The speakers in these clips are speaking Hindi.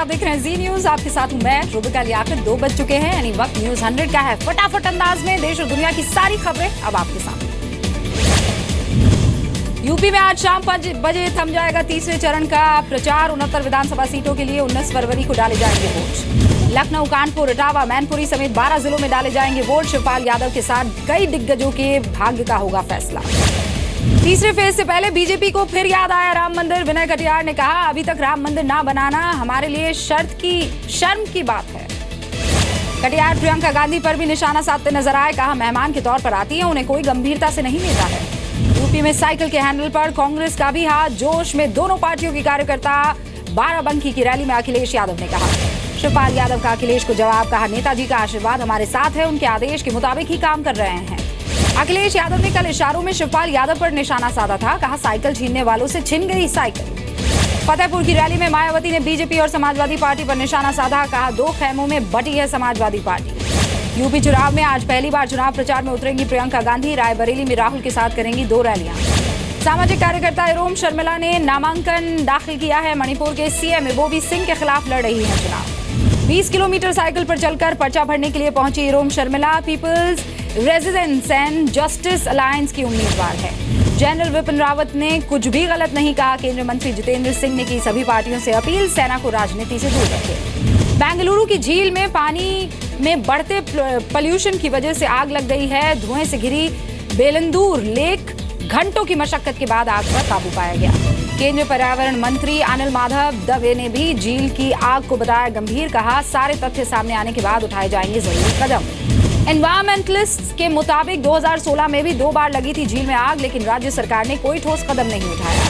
आप देख रहे हैं जी न्यूज। आपके साथ हूं मैं रुबिका लियाकत। 2 बज चुके हैं, यानी वक्त न्यूज 100 का है। फटाफट अंदाज में देश और दुनिया की सारी खबरें अब आपके सामने। यूपी में आज शाम 5 बजे थम जाएगा तीसरे चरण का प्रचार। 69 विधानसभा सीटों के लिए 19 फरवरी को डाले जाएंगे वोट। लखनऊ, कानपुर, इटावा, मैनपुरी समेत 12 जिलों में डाले जाएंगे वोट। शिवपाल यादव के साथ कई दिग्गजों के भाग्य का होगा फैसला। तीसरे फेज से पहले बीजेपी को फिर याद आया राम मंदिर। विनय कटियार ने कहा, अभी तक राम मंदिर ना बनाना हमारे लिए शर्म की बात है। कटियार प्रियंका गांधी पर भी निशाना साधते नजर आए। कहा, मेहमान के तौर पर आती है, उन्हें कोई गंभीरता से नहीं लेता है। यूपी में साइकिल के हैंडल पर कांग्रेस का भी हाथ। जोश में दोनों पार्टियों के कार्यकर्ता। बाराबंकी की रैली में अखिलेश यादव ने कहा। शिवपाल यादव का अखिलेश को जवाब। कहा, नेताजी का आशीर्वाद हमारे साथ है, उनके आदेश के मुताबिक ही काम कर रहे हैं। अखिलेश यादव ने कल इशारों में शिवपाल यादव पर निशाना साधा था। कहा, साइकिल छीनने वालों से छिन गई साइकिल। फतेहपुर की रैली में मायावती ने बीजेपी और समाजवादी पार्टी पर निशाना साधा। कहा, 2 खेमों में बटी है समाजवादी पार्टी। यूपी चुनाव में आज पहली बार चुनाव प्रचार में उतरेंगी प्रियंका गांधी। रायबरेली में राहुल के साथ करेंगी 2 रैलियां। सामाजिक कार्यकर्ता इरोम शर्मिला ने नामांकन दाखिल किया है। मणिपुर के सीएम इबोबी सिंह के खिलाफ लड़ रही है चुनाव। 20 किलोमीटर साइकिल पर चलकर पर्चा भरने के लिए पहुंची Irom Sharmila people's residence and justice alliance की उम्मीदवार है। जनरल विपिन रावत ने कुछ भी गलत नहीं कहा। केंद्रीय मंत्री जितेंद्र सिंह ने की सभी पार्टियों से अपील, सेना को राजनीति से दूर रखें। बेंगलुरु की झील में पानी में बढ़ते पॉल्यूशन की वजह से आग लग गई है। धुएं से घिरी बेलंदूर लेक घंटों की मशक्कत के बाद आग पर काबू पाया गया। केंद्रीय पर्यावरण मंत्री अनिल माधव दवे ने भी झील की आग को बताया गंभीर। कहा, सारे तथ्य सामने आने के बाद उठाए जाएंगे जरूरी कदम। एनवायरमेंटलिस्ट्स के मुताबिक 2016 में भी 2 बार लगी थी झील में आग, लेकिन राज्य सरकार ने कोई ठोस कदम नहीं उठाया।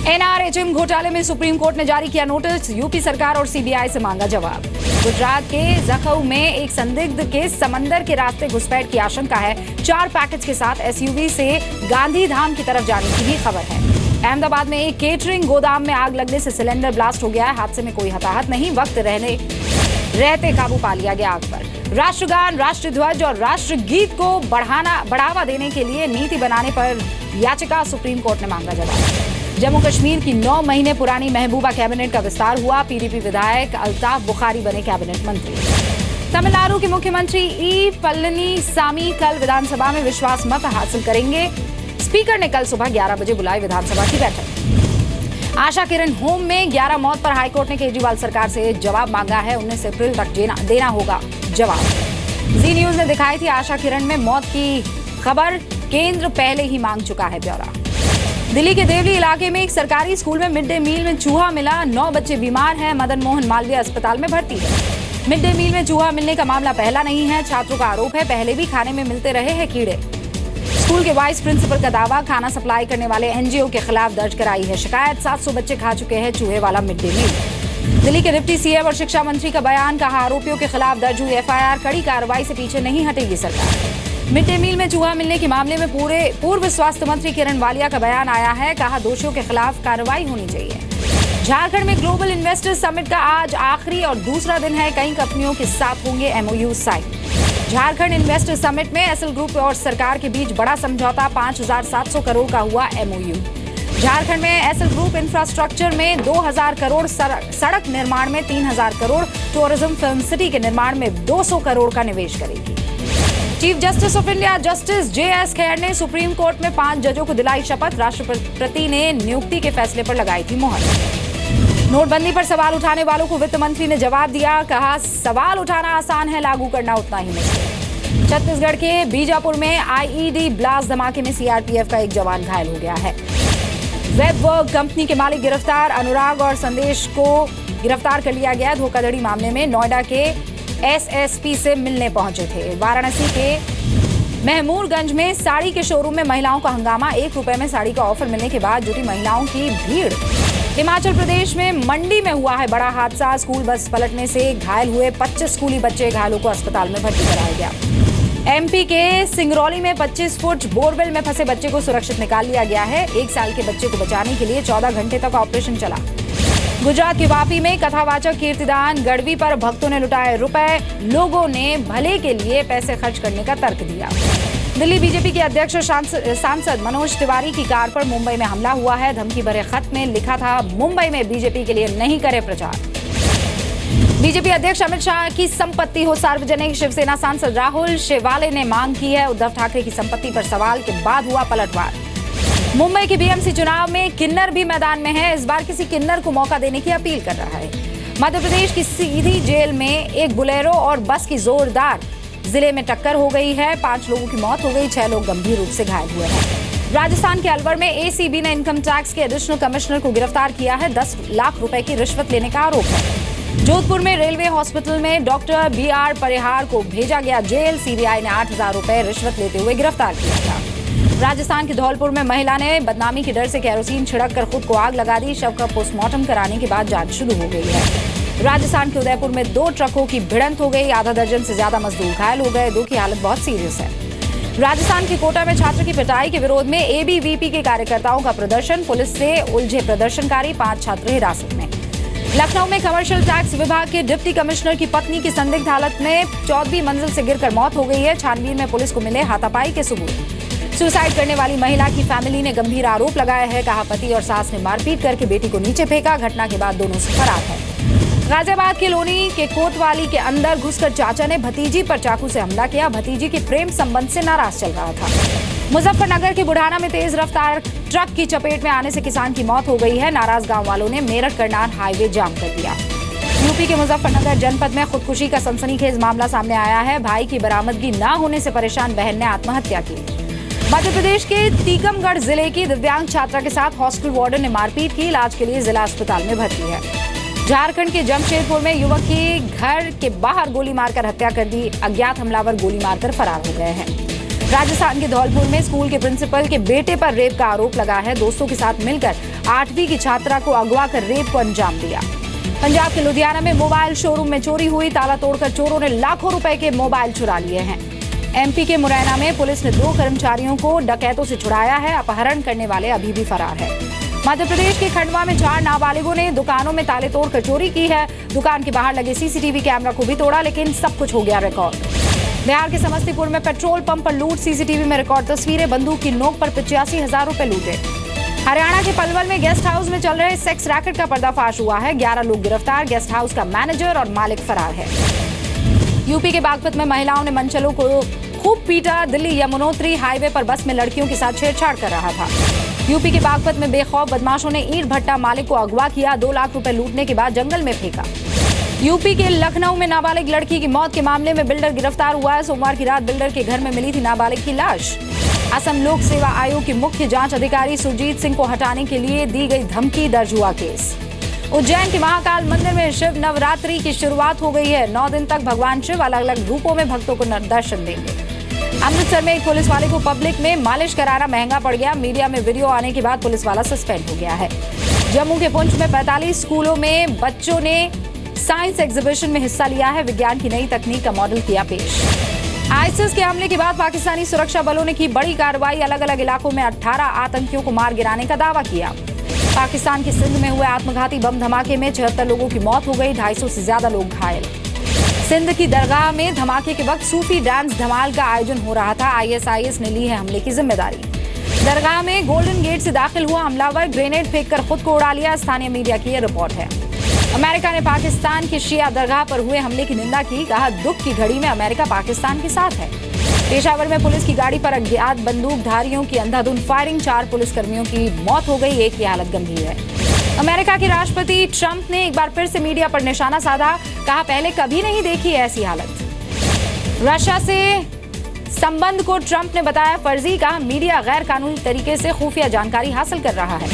एनआरएचएम घोटाले में सुप्रीम कोर्ट ने जारी किया नोटिस। यूपी सरकार और सीबीआई से मांगा जवाब। गुजरात के जखऊ में एक संदिग्ध के समंदर के रास्ते घुसपैठ की आशंका है। 4 पैकेज के साथ एसयूवी से गांधी धाम की तरफ जाने की भी खबर है। अहमदाबाद में एक केटरिंग गोदाम में आग लगने से सिलेंडर ब्लास्ट हो गया है। हादसे में कोई हताहत नहीं। वक्त रहते काबू पा लिया गया आग पर। राष्ट्रगान, राष्ट्र ध्वज और राष्ट्र गीत को बढ़ावा देने के लिए नीति बनाने पर याचिका। सुप्रीम कोर्ट ने मांगा जवाब। जम्मू कश्मीर की 9 महीने पुरानी महबूबा कैबिनेट का विस्तार हुआ। पीडीपी विधायक अल्ताफ बुखारी बने कैबिनेट मंत्री। तमिलनाडु के मुख्यमंत्री ई पलनीसामी कल विधानसभा में विश्वास मत हासिल करेंगे। स्पीकर ने कल सुबह 11 बजे बुलाई विधानसभा की बैठक। आशा किरण होम में 11 मौत पर हाईकोर्ट ने केजरीवाल सरकार से जवाब मांगा है। 19 अप्रैल तक देना होगा जवाब। जी न्यूज ने दिखाई थी आशा किरण में मौत की खबर। केंद्र पहले ही मांग चुका है ब्यौरा। दिल्ली के देवली इलाके में एक सरकारी स्कूल में मिड डे मील में चूहा मिला। 9 बच्चे बीमार हैं। मदन मोहन मालवीय अस्पताल में भर्ती है। मिड डे मील में चूहा मिलने का मामला पहला नहीं है। छात्रों का आरोप है, पहले भी खाने में मिलते रहे हैं कीड़े। स्कूल के वाइस प्रिंसिपल का दावा, खाना सप्लाई करने वाले एनजीओ के खिलाफ दर्ज कराई है शिकायत। 700 बच्चे खा चुके हैं चूहे वाला मिड डे मील। दिल्ली के डिप्टी सीएम और शिक्षा मंत्री का बयान। कहा, आरोपियों के खिलाफ दर्ज हुई एफआईआर। कड़ी कार्रवाई से पीछे नहीं हटेगी सरकार। मिड डे मील में चूहा मिलने के मामले में पूर्व स्वास्थ्य मंत्री किरण वालिया का बयान आया है। कहा, दोषियों के खिलाफ कार्रवाई होनी चाहिए। झारखंड में ग्लोबल इन्वेस्टर्स समिट का आज आखिरी और दूसरा दिन है। कई कंपनियों के साथ होंगे MOU sign. Jharkhand investor summit में एसएल ग्रुप और सरकार के बीच बड़ा समझौता। 5,700 करोड़ का हुआ एमओयू। झारखंड में एसएल ग्रुप इंफ्रास्ट्रक्चर में 2,000 करोड़, सड़क निर्माण में 3,000 करोड़, टूरिज्म फिल्म सिटी के निर्माण में 200 करोड़ का निवेश करेगी। Chief justice of India justice JS खैर ने सुप्रीम कोर्ट में 5 जजों को दिलाई शपथ। राष्ट्रपति ने नियुक्ति के फैसले पर लगाई थी मोहर। नोटबंदी पर सवाल उठाने वालों को वित्त मंत्री ने जवाब दिया। कहा, सवाल उठाना आसान है, लागू करना उतना ही मुश्किल। छत्तीसगढ़ के बीजापुर में आईईडी ब्लास्ट धमाके में सीआरपीएफ का एक जवान घायल हो गया है। वेबवर्क कंपनी के मालिक गिरफ्तार। अनुराग और संदेश को गिरफ्तार कर लिया गया। धोखाधड़ी मामले में नोएडा के एसएसपी से मिलने पहुंचे थे। वाराणसी के महमूरगंज में साड़ी के शोरूम में महिलाओं का हंगामा। 1 रुपए में साड़ी का ऑफर मिलने के बाद जुटी महिलाओं की भीड़। हिमाचल प्रदेश में मंडी में हुआ है बड़ा हादसा। स्कूल बस पलटने से घायल हुए 25 स्कूली बच्चे। घायलों को अस्पताल में भर्ती कराया गया। एमपी के सिंगरौली में 25 फुट बोरवेल में फंसे बच्चे को सुरक्षित निकाल लिया गया है। 1 साल के बच्चे को बचाने के लिए 14 घंटे तक ऑपरेशन चला। गुजरात के वापी में कथावाचक कीर्तिदान गढ़वी पर भक्तों ने लुटाए रुपए। लोगों ने भले के लिए पैसे खर्च करने का तर्क दिया। दिल्ली बीजेपी के अध्यक्ष और सांसद मनोज तिवारी की कार पर मुंबई में हमला हुआ है। धमकी भरे खत में लिखा था, मुंबई में बीजेपी के लिए नहीं करे प्रचार। बीजेपी अध्यक्ष अमित शाह की संपत्ति हो सार्वजनिक। शिवसेना सांसद राहुल शेवाले ने मांग की है। उद्धव ठाकरे की संपत्ति पर सवाल के बाद हुआ पलटवार। मुंबई के बीएमसी चुनाव में किन्नर भी मैदान में है। इस बार किसी किन्नर को मौका देने की अपील कर रहा है। मध्य प्रदेश की सीधी जेल में एक बुलेरो और बस की जोरदार जिले में टक्कर हो गई है। 5 लोगों की मौत हो गई, 6 लोग गंभीर रूप से घायल हुए हैं। राजस्थान के अलवर में एसीबी ने इनकम टैक्स के एडिशनल कमिश्नर को गिरफ्तार किया है। 10 लाख रुपए की रिश्वत लेने का आरोप है। जोधपुर में रेलवे हॉस्पिटल में डॉक्टर बीआर परिहार को भेजा गया जेल। सीबीआई ने 8,000 रुपए रिश्वत लेते हुए गिरफ्तार किया था। राजस्थान के धौलपुर में महिला ने बदनामी के डर से केरोसिन छिड़क कर खुद को आग लगा दी। शव का पोस्टमार्टम कराने के बाद जांच शुरू हो गई है। राजस्थान के उदयपुर में 2 ट्रकों की भिड़ंत हो गई। आधा दर्जन से ज्यादा मजदूर घायल हो गए। 2 की हालत बहुत सीरियस है। राजस्थान के कोटा में छात्र की पिटाई के विरोध में एबीवीपी के कार्यकर्ताओं का प्रदर्शन। पुलिस से उलझे प्रदर्शनकारी, 5 छात्र हिरासत में। लखनऊ में कमर्शियल टैक्स विभाग के डिप्टी कमिश्नर की पत्नी की संदिग्ध हालत में 14वीं मंजिल से गिरकर मौत हो गई है। छानबीन में पुलिस को मिले हाथापाई के सबूत। सुसाइड करने वाली महिला की फैमिली ने गंभीर आरोप लगाया है। कहा पति और सास ने मारपीट करके बेटी को नीचे फेंका। घटना के बाद दोनों से फरार है। गाजियाबाद के लोनी के कोतवाली के अंदर घुसकर चाचा ने भतीजी पर चाकू से हमला किया। भतीजी की प्रेम संबंध से नाराज चल रहा था। मुजफ्फरनगर के बुढ़ाना में तेज रफ्तार ट्रक की चपेट में आने से किसान की मौत हो गई है। नाराज गांव वालों ने मेरठ करनाल हाईवे जाम कर दिया। यूपी के मुजफ्फरनगर जनपद में खुदकुशी का सनसनीखेज मामला सामने आया है। भाई की बरामदगी न होने से परेशान बहन ने आत्महत्या की। मध्य प्रदेश के टीकमगढ़ जिले की दिव्यांग छात्रा के साथ हॉस्टल वार्डन ने मारपीट की। इलाज के लिए जिला अस्पताल में भर्ती है। झारखंड के जमशेदपुर में युवक की घर के बाहर गोली मारकर हत्या कर दी। अज्ञात हमलावर गोली मारकर फरार हो गए हैं। राजस्थान के धौलपुर में स्कूल के प्रिंसिपल के बेटे पर रेप का आरोप लगा है। दोस्तों के साथ मिलकर 8वीं की छात्रा को अगवा कर रेप को अंजाम दिया। पंजाब के लुधियाना में मोबाइल शोरूम में चोरी हुई। ताला तोड़कर चोरों ने लाखों रुपए के मोबाइल चुरा लिए हैं। एमपी के मुरैना में पुलिस ने 2 कर्मचारियों को डकैतों से छुड़ाया है। अपहरण करने वाले अभी भी फरार है। मध्य प्रदेश के खंडवा में 4 नाबालिगों ने दुकानों में ताले तोड़कर चोरी की है। दुकान के बाहर लगे सीसीटीवी कैमरा को भी तोड़ा, लेकिन सब कुछ हो गया रिकॉर्ड। बिहार के समस्तीपुर में पेट्रोल पंप पर लूट। सीसीटीवी में रिकॉर्ड तस्वीरें। बंदूक की नोक पर 85,000 रुपए लूटे। हरियाणा के पलवल में गेस्ट हाउस में चल रहे सेक्स रैकेट का पर्दाफाश हुआ है। 11 लोग गिरफ्तार। गेस्ट हाउस का मैनेजर और मालिक फरार है। यूपी के बागपत में महिलाओं ने मनचलों को खूब पीटा। दिल्ली यमुनोत्री हाईवे पर बस में लड़कियों के साथ छेड़छाड़ कर रहा था। यूपी के बागपत में बेखौफ बदमाशों ने ईंट भट्टा मालिक को अगवा किया। 2 लाख रुपए लूटने के बाद जंगल में फेंका। यूपी के लखनऊ में नाबालिग लड़की की मौत के मामले में बिल्डर गिरफ्तार हुआ है। सोमवार की रात बिल्डर के घर में मिली थी नाबालिग की लाश। असम लोक सेवा आयोग के मुख्य जांच अधिकारी सुरजीत सिंह को हटाने के लिए दी गई धमकी, दर्ज हुआ केस। उज्जैन के महाकाल मंदिर में शिव नवरात्रि की शुरुआत हो गई है। 9 दिन तक भगवान शिव अलग अलग रूपों में भक्तों को दर्शन देंगे। अमृतसर में एक पुलिस वाले को पब्लिक में मालिश कराना महंगा पड़ गया। मीडिया में वीडियो आने के बाद पुलिस वाला सस्पेंड हो गया है। जम्मू के पुंछ में 45 स्कूलों में बच्चों ने साइंस एग्जीबिशन में हिस्सा लिया है। विज्ञान की नई तकनीक का मॉडल किया पेश। आईएसआईएस के हमले के बाद पाकिस्तानी सुरक्षा बलों ने की बड़ी कार्रवाई। अलग अलग इलाकों में 18 आतंकियों को मार गिराने का दावा किया। पाकिस्तान के सिंध में हुए आत्मघाती बम धमाके में 76 लोगों की मौत हो गई। 250 से ज्यादा लोग घायल। सिंध की दरगाह में धमाके के वक्त सूफी डांस धमाल का आयोजन हो रहा था। आईएसआईएस ने ली है हमले की जिम्मेदारी। दरगाह में गोल्डन गेट से दाखिल हुआ हमलावर ग्रेनेड फेंककर खुद को उड़ा लिया। स्थानीय मीडिया की यह रिपोर्ट है। अमेरिका ने पाकिस्तान की शिया दरगाह पर हुए हमले की निंदा की। कहा दुख की घड़ी में अमेरिका पाकिस्तान के साथ है। पेशावर में पुलिस की गाड़ी पर अज्ञात बंदूकधारियों की अंधाधुंध फायरिंग। 4 पुलिसकर्मियों की मौत हो गई, एक की हालत गंभीर है। अमेरिका के राष्ट्रपति ट्रंप ने एक बार फिर से मीडिया पर निशाना साधा। कहा पहले कभी नहीं देखी ऐसी हालत। रशिया से संबंध को ट्रंप ने बताया फर्जी। कहा मीडिया गैर कानूनी तरीके से खुफिया जानकारी हासिल कर रहा है।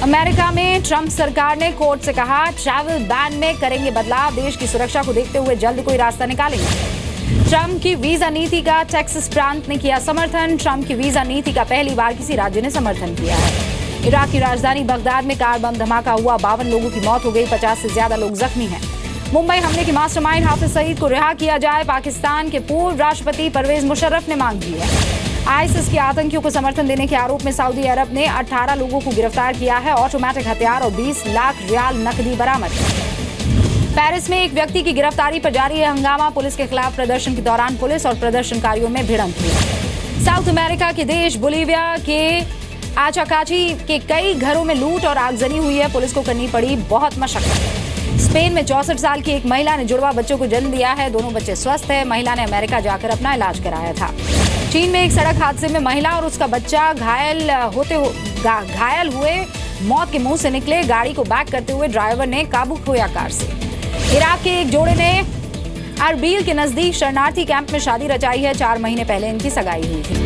अमेरिका में ट्रंप सरकार ने कोर्ट से कहा ट्रैवल बैन में करेंगे बदलाव। देश की सुरक्षा को देखते हुए जल्द कोई रास्ता निकालेंगे। ट्रंप की वीजा नीति का टेक्सास प्रांत ने किया समर्थन। ट्रंप की वीजा नीति का पहली बार किसी राज्य ने समर्थन किया है। इराक की राजधानी बगदाद में कार बम धमाका हुआ। 52 लोगों की मौत हो गई, 50 से ज्यादा लोग जख्मी हैं। मुंबई हमले के मास्टरमाइंड हाफिज सईद को रिहा किया जाए। पाकिस्तान के पूर्व राष्ट्रपति परवेज मुशर्रफ ने मांग की है। आईएसआईएस के आतंकियों को समर्थन देने के आरोप में सऊदी अरब ने 18 लोगों को गिरफ्तार किया है। ऑटोमेटिक हथियार और 20 लाख रियाल नकदी बरामद। पेरिस में एक व्यक्ति की गिरफ्तारी पर जारी है हंगामा। पुलिस के खिलाफ प्रदर्शन के दौरान पुलिस और प्रदर्शनकारियों में भिड़ंत हुई। साउथ अमेरिका के देश बोलीविया के आचाकाची के कई घरों में लूट और आगजनी हुई है। पुलिस को करनी पड़ी बहुत मशक्कत। स्पेन में 64 साल की एक महिला ने जुड़वा बच्चों को जन्म दिया है। दोनों बच्चे स्वस्थ हैं। महिला ने अमेरिका जाकर अपना इलाज कराया था। चीन में एक सड़क हादसे में महिला और उसका बच्चा घायल हुए मौत के मुंह से निकले। गाड़ी को बैक करते हुए ड्राइवर ने काबू खोया कार से। इराक के एक जोड़े ने अरबील के नजदीक शरणार्थी कैंप में शादी रचाई है। 4 महीने पहले इनकी सगाई हुई थी।